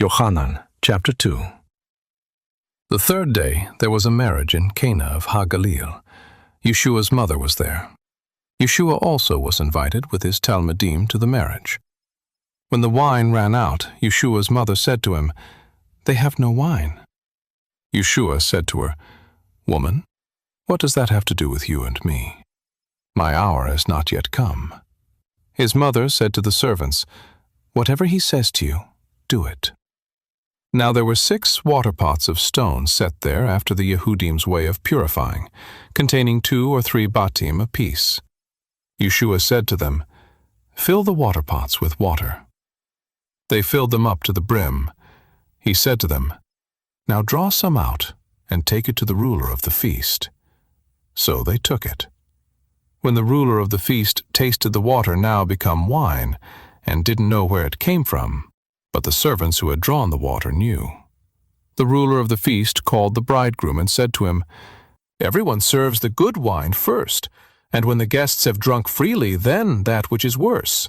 Yochanan, chapter 2. The third day there was a marriage in Cana of Ha-Galil. Yeshua's mother was there. Yeshua also was invited with his Talmidim to the marriage. When the wine ran out, Yeshua's mother said to him, "They have no wine." Yeshua said to her, "Woman, what does that have to do with you and me? My hour has not yet come." His mother said to the servants, "Whatever he says to you, do it." Now there were 6 water pots of stone set there after the Yehudim's way of purifying, containing 2 or 3 batim apiece. Yeshua said to them, "Fill the water pots with water." They filled them up to the brim. He said to them, "Now draw some out, and take it to the ruler of the feast." So they took it. When the ruler of the feast tasted the water now become wine, and didn't know where it came from, but the servants who had drawn the water knew. The ruler of the feast called the bridegroom and said to him, "Everyone serves the good wine first, and when the guests have drunk freely, then that which is worse.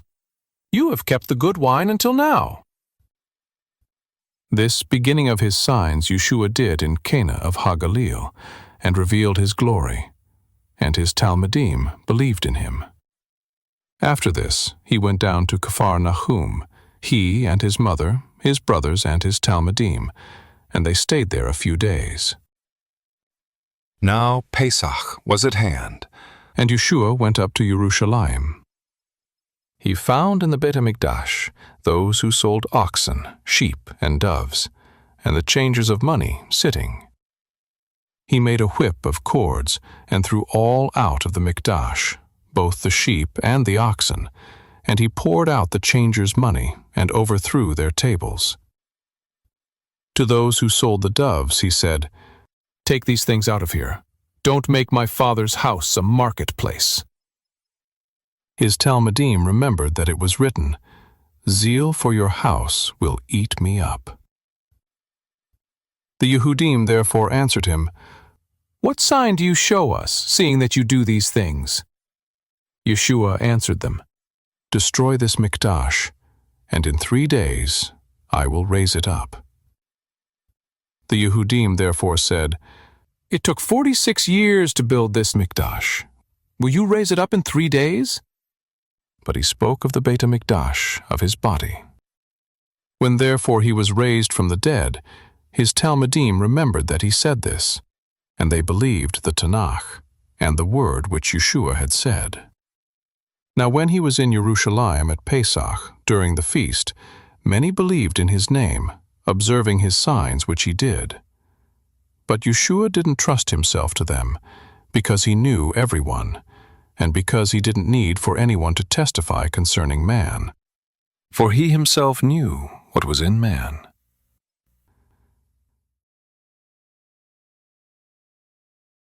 You have kept the good wine until now." This beginning of his signs Yeshua did in Cana of Ha-Galil, and revealed his glory, and his Talmidim believed in him. After this he went down to Capharnaum, he and his mother, his brothers, and his Talmidim, and they stayed there a few days. Now Pesach was at hand, and Yeshua went up to Jerusalem. He found in the Beit HaMikdash those who sold oxen, sheep, and doves, and the changers of money sitting. He made a whip of cords and threw all out of the Mikdash, both the sheep and the oxen, and he poured out the changers' money and overthrew their tables. To those who sold the doves he said, "Take these things out of here. Don't make my Father's house a marketplace." His Talmidim remembered that it was written, "Zeal for your house will eat me up." The Yehudim therefore answered him, "What sign do you show us, seeing that you do these things?" Yeshua answered them, "Destroy this Mikdash, and in 3 days I will raise it up." The Yehudim therefore said, "It took 46 years to build this Mikdash. Will you raise it up in 3 days?" But he spoke of the Beit HaMikdash, of his body. When therefore he was raised from the dead, his Talmidim remembered that he said this, and they believed the Tanakh, and the word which Yeshua had said. Now when he was in Jerusalem at Pesach, during the feast, many believed in his name, observing his signs which he did. But Yeshua didn't trust himself to them, because he knew everyone, and because he didn't need for anyone to testify concerning man. For he himself knew what was in man.